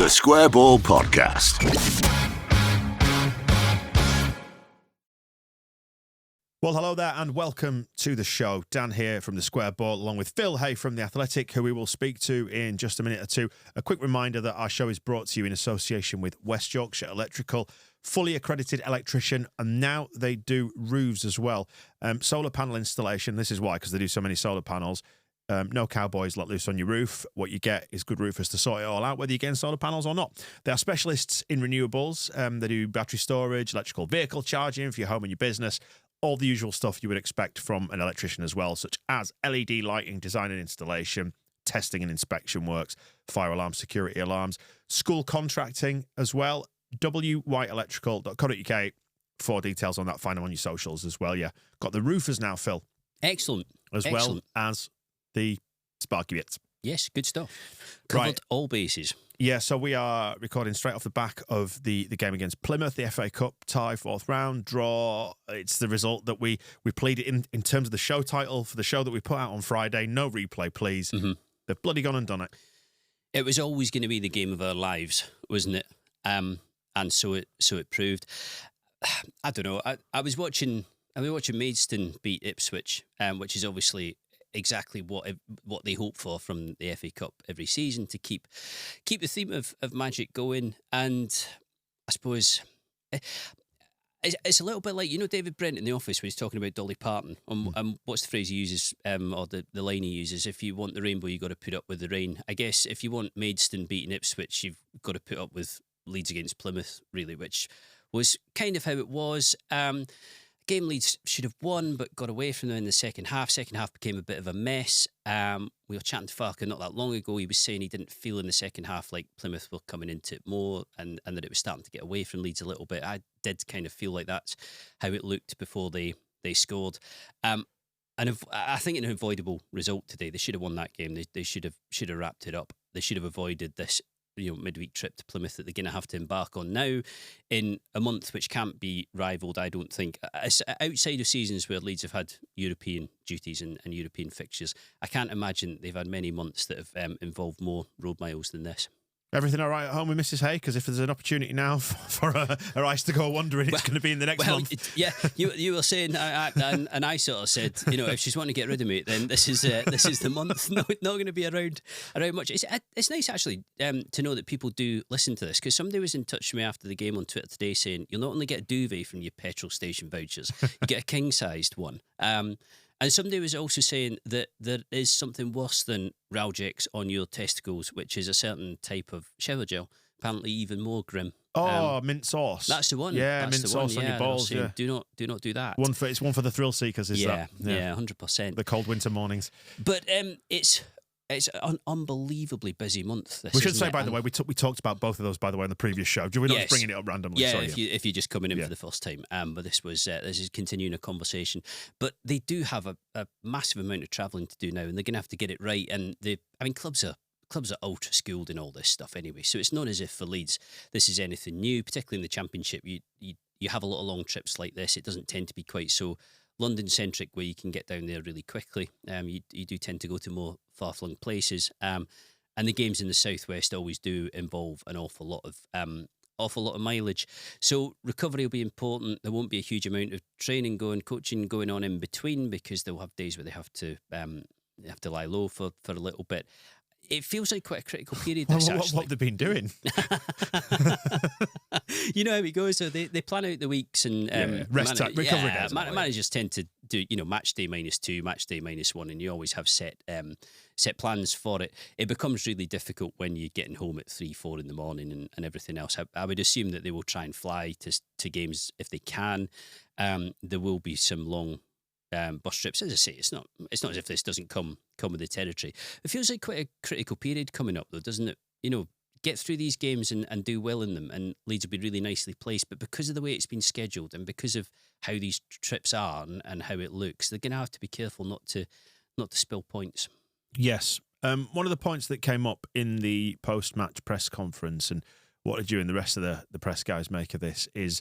The Square Ball Podcast. Well, hello there and welcome to the show. Dan here from The Square Ball, along with Phil Hay from The Athletic, who we will speak to in just a minute or two. A quick reminder that our show is brought to you in association with West Yorkshire Electrical, fully accredited electrician, and now they do roofs as well. Solar panel installation, this is why, because they do so many solar panels. No cowboys let loose on your roof. What you get is good roofers to sort it all out, whether you're getting solar panels or not. They are specialists in renewables. They do battery storage, electrical vehicle charging for your home and your business, all the usual stuff you would expect from an electrician as well, such as LED lighting, design and installation, testing and inspection works, fire alarms, security alarms, school contracting as well. wyelectrical.co.uk for details on that. Find them on your socials as well. Yeah, got the roofers now, Phil. Excellent. Well as the Sparky bits. Yes, good stuff. Covered all bases. Yeah, so we are recording straight off the back of the game against Plymouth, the FA Cup tie, fourth round, draw. It's the result that we pleaded in terms of the show title for the show that we put out on Friday. No replay, please. Mm-hmm. They've bloody gone and done it. It was always going to be the game of our lives, wasn't it? And so it proved. I don't know. I was watching Maidstone beat Ipswich, which is obviously exactly what they hope for from the FA Cup every season, to keep the theme of magic going. And I suppose it's a little bit like, David Brent in The Office when he's talking about Dolly Parton, and what's the phrase he uses, or the line he uses: if you want the rainbow, you've got to put up with the rain. I guess if you want Maidstone beating Ipswich, you've got to put up with Leeds against Plymouth, really, which was kind of how it was. Game Leeds should have won, but got away from them in the second half. Second half became a bit of a mess. We were chatting to Farker not that long ago. He was saying he didn't feel in the second half like Plymouth were coming into it more, and that it was starting to get away from Leeds a little bit. I did kind of feel like that's how it looked before they scored. And I think an avoidable result today. They should have won that game. They should have wrapped it up. They should have avoided this midweek trip to Plymouth that they're going to have to embark on now in a month which can't be rivalled, I don't think. Outside of seasons where Leeds have had European duties and European fixtures, I can't imagine they've had many months that have involved more road miles than this. Everything all right at home with Mrs. Hay? Because if there's an opportunity now for her eyes to go wandering, it's going to be in the next month. Yeah, you were saying, and I sort of said, if she's wanting to get rid of me, then this is the month. Not going to be around much. It's nice actually to know that people do listen to this, because somebody was in touch with me after the game on Twitter today saying you'll not only get a duvet from your petrol station vouchers, you get a king-sized one. And somebody was also saying that there is something worse than Ralgex on your testicles, which is a certain type of shower gel, apparently even more grim. Mint sauce. That's the one. Yeah, mint sauce on your balls. Yeah. Do not do that. It's one for the thrill seekers, is that? Yeah, 100%. The cold winter mornings. But it's an unbelievably busy month. We should say, by the way, we talked about both of those, by the way, in the previous show. We're not just bringing it up randomly. Yeah, if you're just coming in for the first time. But this is continuing a conversation. But they do have a massive amount of travelling to do now, and they're going to have to get it right. And clubs are ultra schooled in all this stuff anyway. So it's not as if for Leeds this is anything new, particularly in the Championship. You have a lot of long trips like this. It doesn't tend to be quite so London-centric where you can get down there really quickly. You do tend to go to more far-flung places. And the games in the southwest always do involve an awful lot of mileage. So recovery will be important. There won't be a huge amount of coaching going on in between, because they'll have days where they have to lie low for a little bit. It feels like quite a critical period. What have they been doing? You know how it goes. So they plan out the weeks and recovery days. Managers tend to do match day -2, match day -1, and you always have set plans for it. It becomes really difficult when you're getting home at 3-4 in the morning and everything else. I would assume that they will try and fly to games if they can. There will be some long bus trips. As I say, it's not as if this doesn't come with the territory. It feels like quite a critical period coming up, though, doesn't it? Get through these games and do well in them, and Leeds will be really nicely placed. But because of the way it's been scheduled, and because of how these trips are and how it looks, they're going to have to be careful not to spill points. Yes. One of the points that came up in the post-match press conference, and what did you and the rest of the press guys make of this, is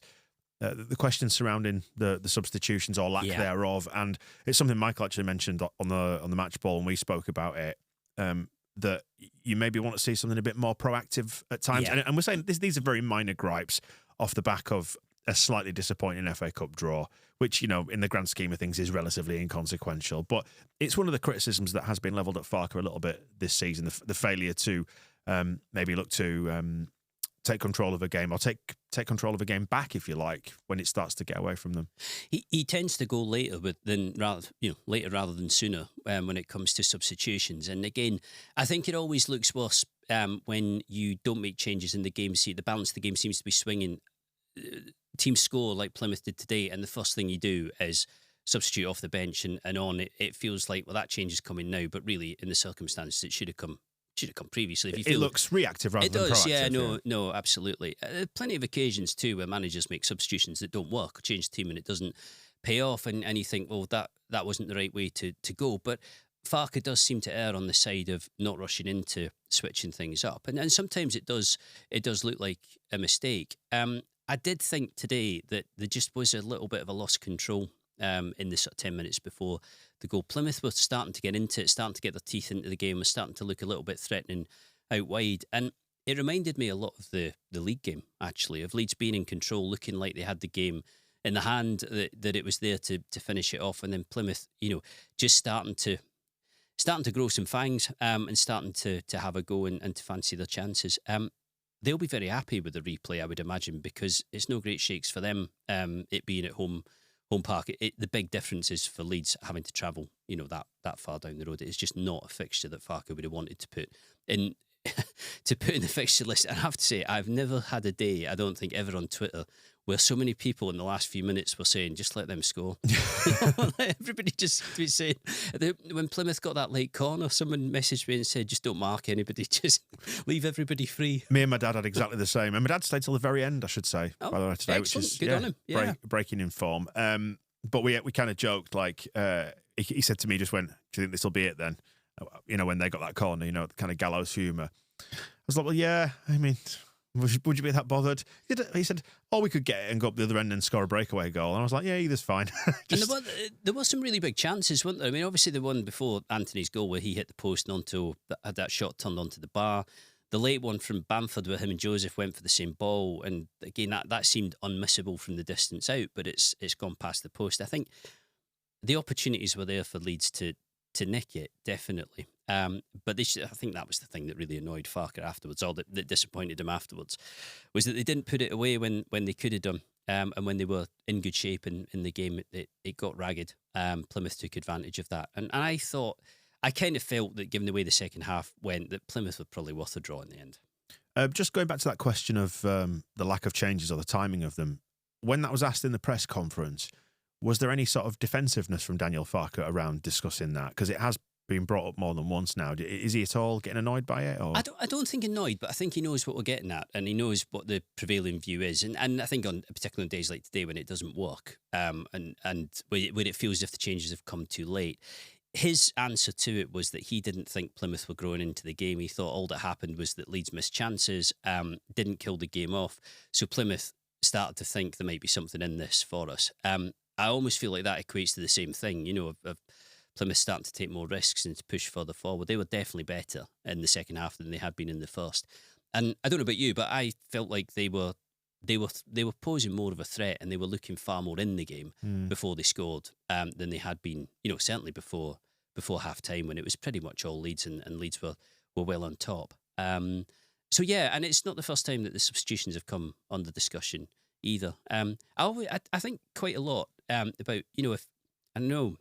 the questions surrounding the substitutions or lack thereof. And it's something Michael actually mentioned on the match ball, and we spoke about it. that you maybe want to see something a bit more proactive at times. Yeah. And we're saying these are very minor gripes off the back of a slightly disappointing FA Cup draw, which, in the grand scheme of things is relatively inconsequential. But it's one of the criticisms that has been levelled at Farke a little bit this season, the failure to maybe look to take control of a game, or take control of a game back, if you like, when it starts to get away from them. He tends to go later rather than sooner when it comes to substitutions. And again, I think it always looks worse when you don't make changes in the game. See, the balance of the game seems to be swinging. Teams score like Plymouth did today, and the first thing you do is substitute off the bench and on. It feels like, well, that change is coming now, but really, in the circumstances, it should have come previously. If you feel, it looks reactive rather than proactive. It does, no, absolutely. Plenty of occasions too where managers make substitutions that don't work, change the team, and it doesn't pay off, and you think, well, that wasn't the right way to go. But Farke does seem to err on the side of not rushing into switching things up, and sometimes it does look like a mistake. I did think today that there just was a little bit of a lost control in the sort of 10 minutes before the goal. Plymouth were starting to get into it, starting to get their teeth into the game, was starting to look a little bit threatening out wide. And it reminded me a lot of the league game, actually, of Leeds being in control, looking like they had the game in the hand, that it was there to finish it off. And then Plymouth, just starting to grow some fangs and starting to have a go and to fancy their chances. They'll be very happy with the replay, I would imagine, because it's no great shakes for them, it being at home park. The big difference is for Leeds having to travel, that far down the road. It's just not a fixture that Farke would have wanted to put in the fixture list. And I have to say, I've never had a day, I don't think ever on Twitter, where so many people in the last few minutes were saying, just let them score. Everybody just was saying, when Plymouth got that late corner, someone messaged me and said, just don't mark anybody, just leave everybody free. Me and my dad had exactly the same. And my dad stayed till the very end, I should say, by the way, today, excellent. which is good on him. Yeah. breaking in form. But we kind of joked, like, he said to me, just went, do you think this will be it then? When they got that corner, kind of gallows humour. I was like, well, yeah, I mean, would you be that bothered? He said, we could get it and go up the other end and score a breakaway goal. And I was like, yeah, either's fine. And there were some really big chances, weren't there? I mean, obviously the one before Anthony's goal where he hit the post and Gnonto had that shot turned onto the bar. The late one from Bamford where him and Joseph went for the same ball. And again, that seemed unmissable from the distance out, but it's gone past the post. I think the opportunities were there for Leeds to nick it, definitely. But I think that was the thing that really annoyed Farke afterwards, or that disappointed him afterwards, was that they didn't put it away when they could have done. And when they were in good shape in the game, it got ragged. Plymouth took advantage of that. And I kind of felt that given the way the second half went, that Plymouth were probably worth a draw in the end. Just going back to that question of the lack of changes or the timing of them, when that was asked in the press conference, was there any sort of defensiveness from Daniel Farke around discussing that? Because it has been brought up more than once now. Is he at all getting annoyed by it? Or? I don't think annoyed, but I think he knows what we're getting at, and he knows what the prevailing view is. And I think on particular days like today when it doesn't work, and when it feels as if the changes have come too late, his answer to it was that he didn't think Plymouth were growing into the game. He thought all that happened was that Leeds missed chances, didn't kill the game off, so Plymouth started to think there might be something in this for us. I almost feel like that equates to the same thing, of Plymouth starting to take more risks and to push further forward. They were definitely better in the second half than they had been in the first. And I don't know about you, but I felt like they were posing more of a threat, and they were looking far more in the game before they scored than they had been, certainly before half time, when it was pretty much all Leeds and Leeds were well on top. So yeah, and it's not the first time that the substitutions have come under discussion either. I think quite a lot about, if I know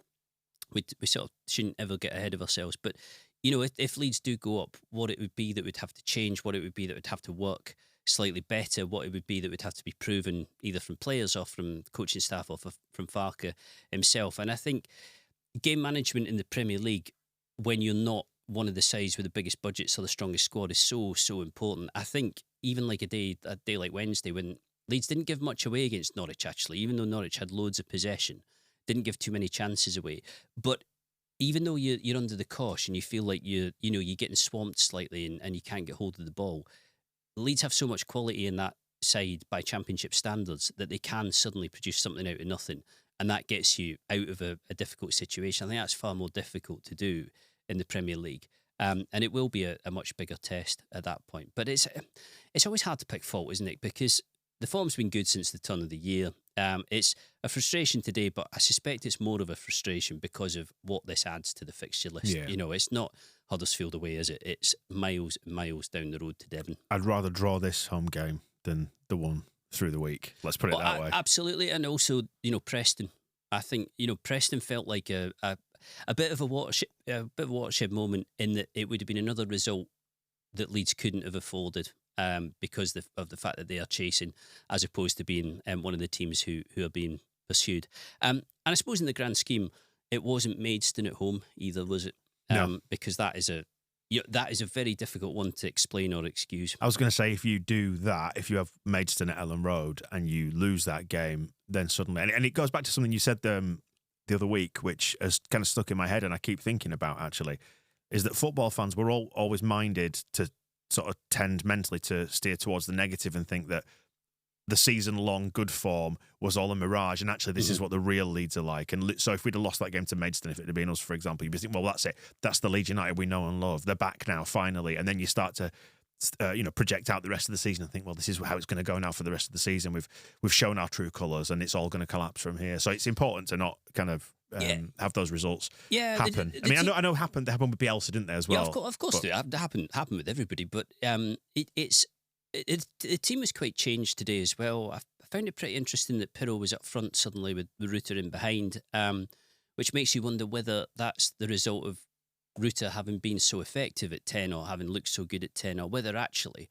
we sort of shouldn't ever get ahead of ourselves, but if Leeds do go up, what it would be that would have to change, what it would be that would have to work slightly better, what it would be that would have to be proven either from players or from coaching staff or from Farke himself. And I think game management in the Premier League, when you're not one of the sides with the biggest budgets or the strongest squad, is so important. I think even like a day like Wednesday, when Leeds didn't give much away against Norwich, actually, even though Norwich had loads of possession, didn't give too many chances away. But even though you're under the cosh and you feel like you're getting swamped slightly and you can't get hold of the ball, Leeds have so much quality in that side by championship standards that they can suddenly produce something out of nothing, and that gets you out of a difficult situation. I think that's far more difficult to do in the Premier League. And it will be a much bigger test at that point. But it's always hard to pick fault, isn't it? Because the form's been good since the turn of the year. It's a frustration today, but I suspect it's more of a frustration because of what this adds to the fixture list. Yeah. You know, it's not Huddersfield away, is it? It's miles and miles down the road to Devon. I'd rather draw this home game than the one through the week. Let's put it that way. Absolutely. And also, Preston. I think, Preston felt like a bit of a watershed moment in that it would have been another result that Leeds couldn't have afforded. Because of the fact that they are chasing, as opposed to being one of the teams who are being pursued. And I suppose in the grand scheme, it wasn't Maidstone at home either, was it? No. Because that is a very difficult one to explain or excuse. I was going to say, if you do that, if you have Maidstone at Ellen Road and you lose that game, then suddenly, and it goes back to something you said the other week, which has kind of stuck in my head and I keep thinking about actually, is that football fans were always minded to sort of tend mentally to steer towards the negative and think that the season-long good form was all a mirage, and actually this is what the real Leeds are like. And so if we'd have lost that game to Maidstone, if it had been us, for example, you'd be thinking, well, that's it. That's the Leeds United we know and love. They're back now, finally. And then you start to project out the rest of the season and think, well, this is how it's going to go now for the rest of the season. We've shown our true colours and it's all going to collapse from here. So it's important to not kind of have those results happen. I know they happened with Bielsa, didn't they, as well? Yeah, of course they happened with everybody. But the team was quite changed today as well. I found it pretty interesting that Pirro was up front suddenly with Rutter in behind, which makes you wonder whether that's the result of Rutter having been so effective at 10 or having looked so good at 10, or whether actually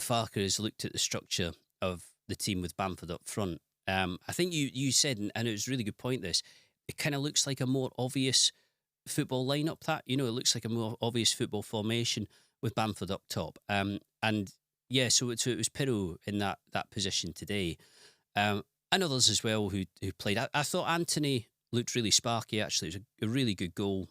Farker has looked at the structure of the team with Bamford up front. I think you said, and it was a really good point, this, it kind of looks like a more obvious football lineup, that, it looks like a more obvious football formation with Bamford up top. So it was Pirro in that position today. And others as well who played. I thought Anthony looked really sparky, actually. It was a really good goal,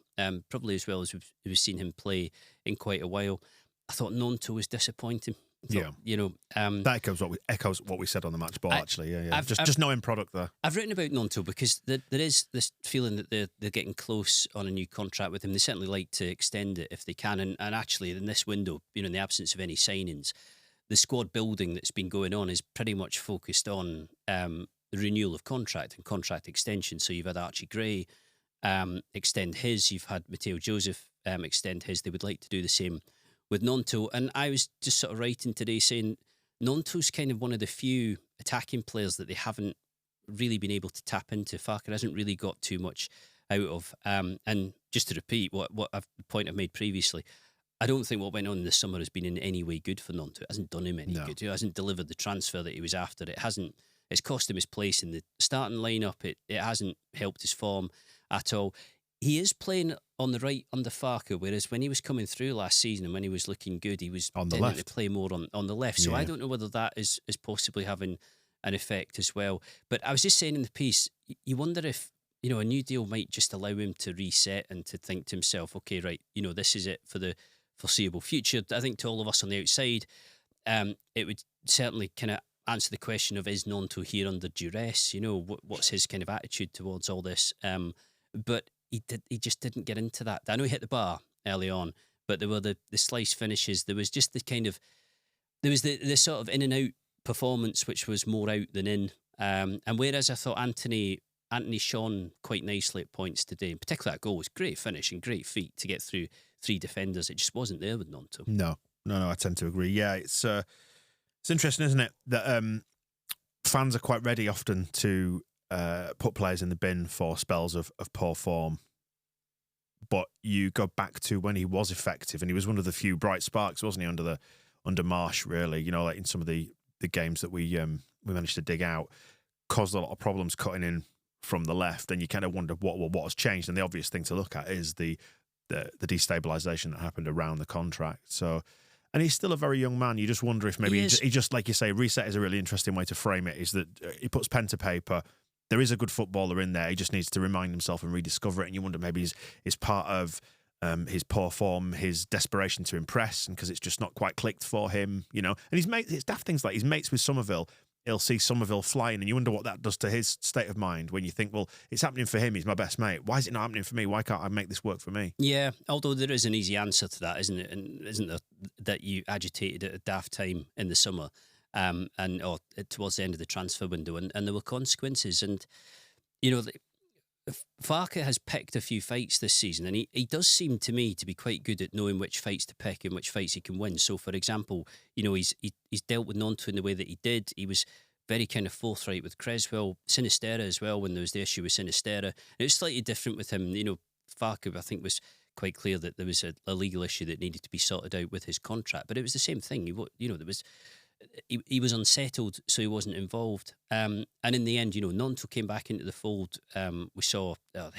probably as well as we've seen him play in quite a while. I thought Gnonto was disappointing. That echoes what we said on the match ball, actually. Yeah. Just no end product there. I've written about Gnonto because there is this feeling that they're getting close on a new contract with him. They certainly like to extend it if they can. And actually, in this window, in the absence of any signings, the squad building that's been going on is pretty much focused on the renewal of contract and contract extension. So you've had Archie Gray extend his. You've had Matteo Joseph extend his. They would like to do the same with Gnonto. And I was just sort of writing today saying Gnonto's kind of one of the few attacking players that they haven't really been able to tap into. Farker hasn't really got too much out of. And just to repeat the point I've made previously, I don't think what went on this summer has been in any way good for Gnonto. It hasn't done him any good. It hasn't delivered the transfer that he was after. It's cost him his place in the starting lineup. It hasn't helped his form at all. He is playing on the right under Farker, whereas when he was coming through last season and when he was looking good, he was on the tending left to play more on the left. So I don't know whether that is possibly having an effect as well. But I was just saying in the piece, you wonder if a new deal might just allow him to reset and to think to himself, okay, right, this is it for the foreseeable future. I think to all of us on the outside, it would certainly kind of answer the question of, is Gnonto here under duress? What's his kind of attitude towards all this? But he just didn't get into that. I know he hit the bar early on, but there were the slice finishes. There was just the sort of in and out performance, which was more out than in. And whereas I thought Anthony shone quite nicely at points today, in particular that goal was great finish and great feet to get through three defenders. It just wasn't there with Gnonto. No, I tend to agree. Yeah, it's interesting, isn't it, that fans are quite ready often to put players in the bin for spells of poor form. But you go back to when he was effective, and he was one of the few bright sparks, wasn't he, under Marsh, really, like in some of the games that we managed to dig out, caused a lot of problems cutting in from the left, and you kind of wonder what has changed. And the obvious thing to look at is the destabilisation that happened around the contract. So, and he's still a very young man. You just wonder if maybe he just, like you say, reset is a really interesting way to frame it, is that he puts pen to paper. There is a good footballer in there. He just needs to remind himself and rediscover it. And you wonder maybe is part of his poor form, his desperation to impress, and because it's just not quite clicked for him, And his mate, it's daft things like he's mates with Somerville he'll see Somerville flying, and you wonder what that does to his state of mind when you think, well, it's happening for him. He's my best mate. Why is it not happening for me? Why can't I make this work for me? Yeah, although there is an easy answer to that, isn't it? And isn't there that you agitated at a daft time in the summer, or towards the end of the transfer window, and there were consequences. And you know, Farke has picked a few fights this season, and he does seem to me to be quite good at knowing which fights to pick and which fights he can win. So, for example, you know, he's dealt with Gnonto in the way that he did. He was very kind of forthright with Creswell, Sinisterra as well, when there was the issue with Sinisterra. And it was slightly different with him. You know, Farke, I think, was quite clear that there was a legal issue that needed to be sorted out with his contract. But it was the same thing. There was... He was unsettled, so he wasn't involved. And in the end, you know, Gnonto came back into the fold. We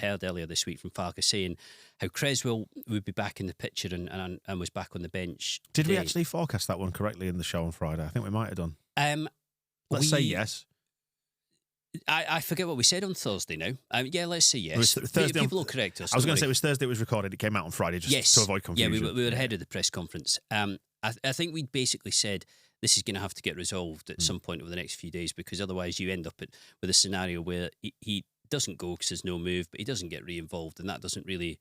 heard earlier this week from Farke saying how Creswell would be back in the picture and was back on the bench. Did we actually forecast that one correctly in the show on Friday? I think we might have done. Let's say yes. I forget what we said on Thursday now. Yeah, let's say yes. Thursday. People will correct us. I was going to say it was Thursday it was recorded. It came out on Friday just to avoid confusion. Yeah, we were ahead of the press conference. I think we basically said this is going to have to get resolved at some point over the next few days, because otherwise you end up with a scenario where he doesn't go because there's no move, but he doesn't get re-involved, and that doesn't really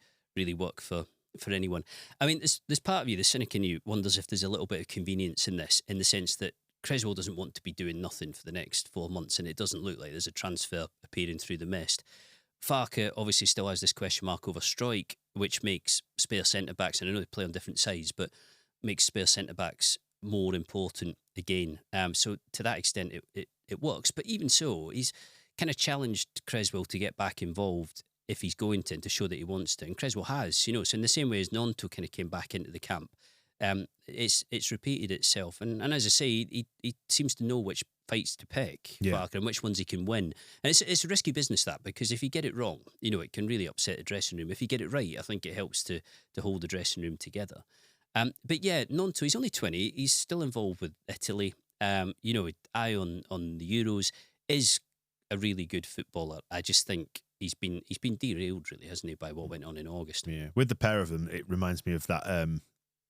work for anyone. I mean, there's part of you, the cynic in you, wonders if there's a little bit of convenience in this, in the sense that Creswell doesn't want to be doing nothing for the next 4 months, and it doesn't look like there's a transfer appearing through the mist. Farke obviously still has this question mark over Strike, which makes spare centre-backs, and I know they play on different sides, but makes spare centre-backs more important again. So to that extent, it works. But even so, he's kind of challenged Creswell to get back involved if he's going to, and to show that he wants to. And Creswell has, you know, so in the same way as Gnonto kind of came back into the camp, it's repeated itself. And as I say, he seems to know which fights to pick, Farke, and which ones he can win. And it's a risky business, that, because if you get it wrong, you know, it can really upset the dressing room. If you get it right, I think it helps to hold the dressing room together. But yeah, Gnonto, he's only 20. He's still involved with Italy. You know, eye on the Euros, is a really good footballer. I just think he's been derailed, really, hasn't he, by what went on in August? Yeah, with the pair of them, it reminds me of that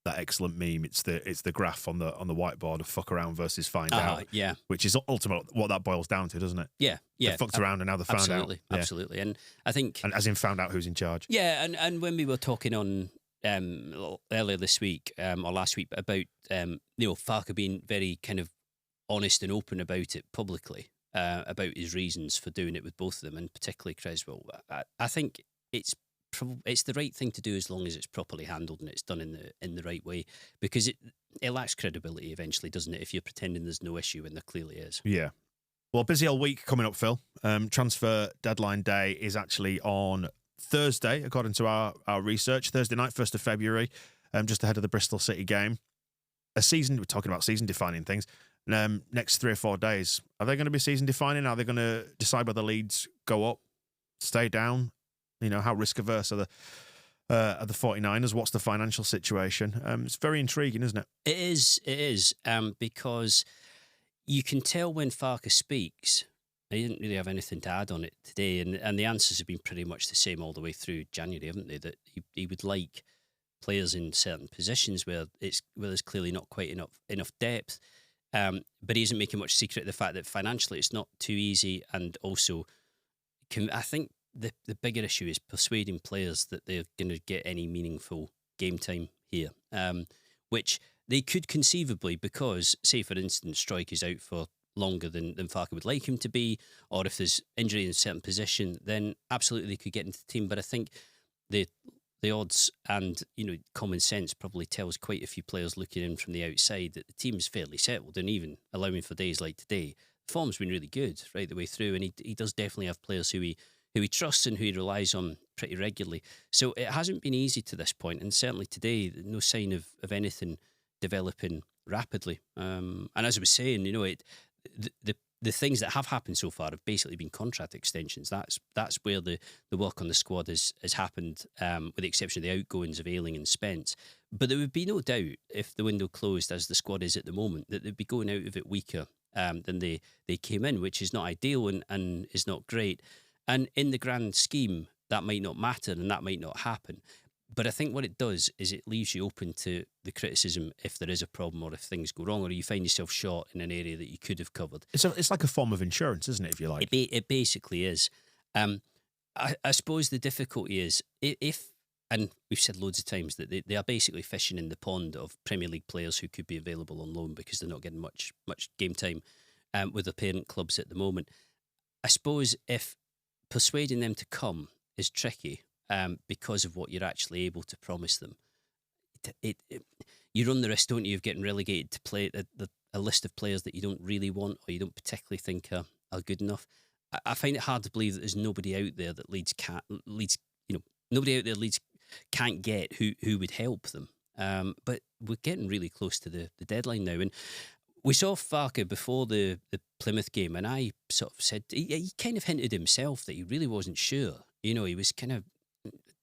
excellent meme. It's the graph on the whiteboard of fuck around versus find out. Yeah, which is ultimately what that boils down to, doesn't it? Yeah. They fucked around and now they found out. Absolutely. And I think, and as in found out who's in charge. Yeah, and when we were talking on earlier this week or last week about Farke being very kind of honest and open about it publicly, about his reasons for doing it with both of them, and particularly Creswell, I think it's the right thing to do as long as it's properly handled and it's done in the right way, because it lacks credibility eventually, doesn't it, if you're pretending there's no issue when there clearly is. Yeah. Well, busy old week coming up, Phil. Transfer deadline day is actually on Thursday, according to our research. Thursday night, 1st of February, just ahead of the Bristol City game. We're talking about season-defining things. Next 3 or 4 days, are they going to be season-defining? Are they going to decide whether Leeds go up, stay down? You know, how risk-averse are the 49ers? What's the financial situation? It's very intriguing, isn't it? It is, because you can tell when Farke speaks. They didn't really have anything to add on it today, and the answers have been pretty much the same all the way through January, haven't they? That he would like players in certain positions where there's clearly not quite enough depth, but he isn't making much secret of the fact that financially it's not too easy, and also I think the bigger issue is persuading players that they're going to get any meaningful game time here, which they could conceivably, because, say for instance, Strike is out for longer than Farke would like him to be, or if there's injury in a certain position, then absolutely they could get into the team. But I think the odds and, you know, common sense probably tells quite a few players looking in from the outside that the team's fairly settled, and even allowing for days like today, the form's been really good right the way through, and he does definitely have players who he trusts and who he relies on pretty regularly. So it hasn't been easy to this point, and certainly today, no sign of anything developing rapidly. And as I was saying, you know, the things that have happened so far have basically been contract extensions. That's where the work on the squad has happened, with the exception of the outgoings of Ayling and Spence. But there would be no doubt, if the window closed as the squad is at the moment, that they'd be going out of it weaker than they came in, which is not ideal and is not great. And in the grand scheme, that might not matter and that might not happen. But I think what it does is it leaves you open to the criticism if there is a problem or if things go wrong or you find yourself short in an area that you could have covered. It's like a form of insurance, isn't it, if you like? It basically is. I suppose the difficulty is if, and we've said loads of times that they are basically fishing in the pond of Premier League players who could be available on loan because they're not getting much game time with the parent clubs at the moment. I suppose if persuading them to come is tricky, because of what you're actually able to promise them. You run the risk, don't you, of getting relegated to play a list of players that you don't really want or you don't particularly think are good enough. I find it hard to believe that there's nobody out there that Leeds can't get who would help them. But we're getting really close to the deadline now, and we saw Farke before the Plymouth game, and I sort of said he kind of hinted himself that he really wasn't sure. He was kind of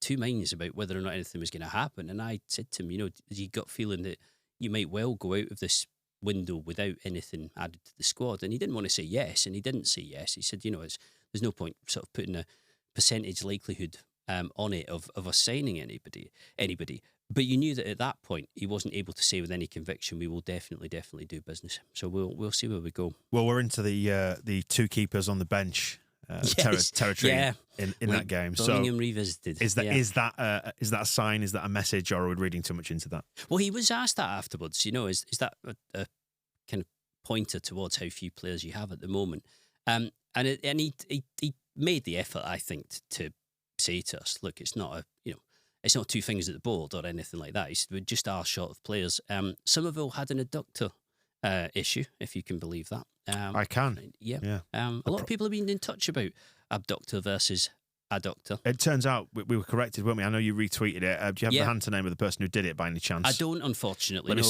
two minds about whether or not anything was going to happen. And I said to him, you got feeling that you might well go out of this window without anything added to the squad? And he didn't want to say yes, and he didn't say yes. He said, there's no point sort of putting a percentage likelihood on it of us signing anybody. But you knew that at that point he wasn't able to say with any conviction, we will definitely do business. So we'll see where we go. Well, we're into the two keepers on the bench territory in that game. Birmingham so revisited. Is that a sign? Is that a message, or are we reading too much into that? Well, he was asked that afterwards. Is that a kind of pointer towards how few players you have at the moment? And he made the effort, I think, to say to us, look, it's not it's not two fingers at the board or anything like that. He said, we just are short of players. Somerville had an adductor issue, if you can believe that. I can. Yeah. A lot of people have been in touch about abductor versus adductor. It turns out we were corrected, weren't we? I know you retweeted it. Do you have the hand to name of the person who did it by any chance? I don't, unfortunately.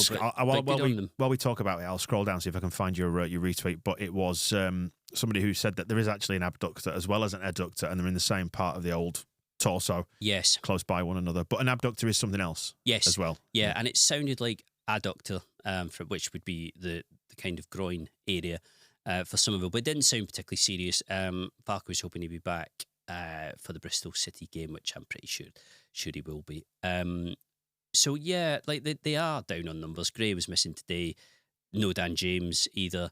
While we talk about it, I'll scroll down, see if I can find your retweet. But it was somebody who said that there is actually an abductor as well as an adductor, and they're in the same part of the old torso. Yes. Close by one another. But an abductor is something else. Yes. As well. Yeah, and it sounded like adductor, which would be the kind of groin area for Somerville, but it didn't sound particularly serious. Parker was hoping he'd be back for the Bristol City game, which I'm pretty sure he will be. So yeah, like they are down on numbers. Gray was missing today. No Dan James either.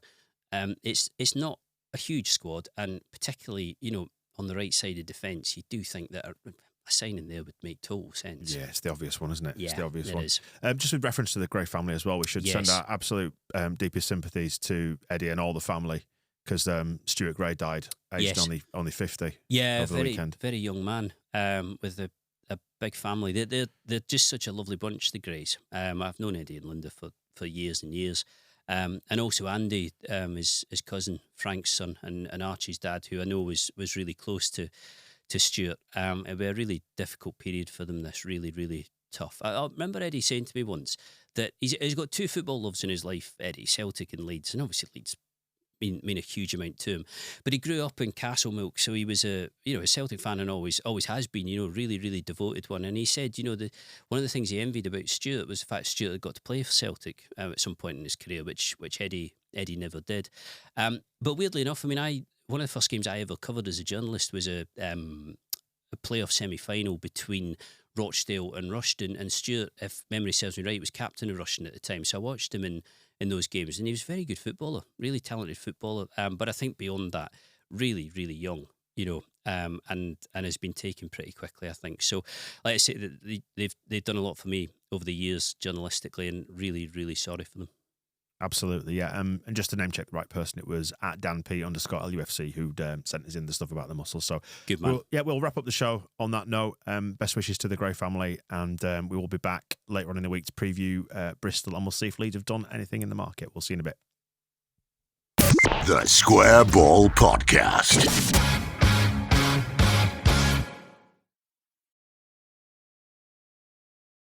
It's not a huge squad, and particularly on the right side of defence, you do think that a signing there would make total sense. Yeah, it's the obvious one, isn't it? Yeah, it's the obvious it one. is. Just with reference to the Gray family as well, we should send our absolute deepest sympathies to Eddie and all the family, because Stuart Gray died aged only 50. Yeah, over the weekend. Very young man with a big family. They're just such a lovely bunch, the Grays. I've known Eddie and Linda for years and years. And also Andy, his cousin, Frank's son, and Archie's dad, who I know was really close to Stuart. It'll be a really difficult period for them, this really, really tough. I remember Eddie saying to me once that he's got two football loves in his life, Eddie, Celtic and Leeds, and obviously Leeds mean a huge amount to him. But he grew up in Castlemilk, so he was a Celtic fan and always has been, really, really devoted one. And he said, one of the things he envied about Stuart was the fact Stuart had got to play for Celtic at some point in his career, which Eddie never did. But weirdly enough, one of the first games I ever covered as a journalist was a playoff semi-final between Rochdale and Rushden, and Stuart, if memory serves me right, was captain of Rushden at the time. So I watched him in those games, and he was a very good footballer, really talented footballer. But I think beyond that, really, really young, and has been taken pretty quickly, I think. So, like I say, they've done a lot for me over the years journalistically, and really, really sorry for them. Absolutely, yeah. And just to name check the right person, it was at DanP_LUFC who'd sent us in the stuff about the muscles. So good man. We'll wrap up the show on that note. Best wishes to the Gray family, and we will be back later on in the week to preview Bristol, and we'll see if Leeds have done anything in the market. We'll see you in a bit. The Square Ball Podcast.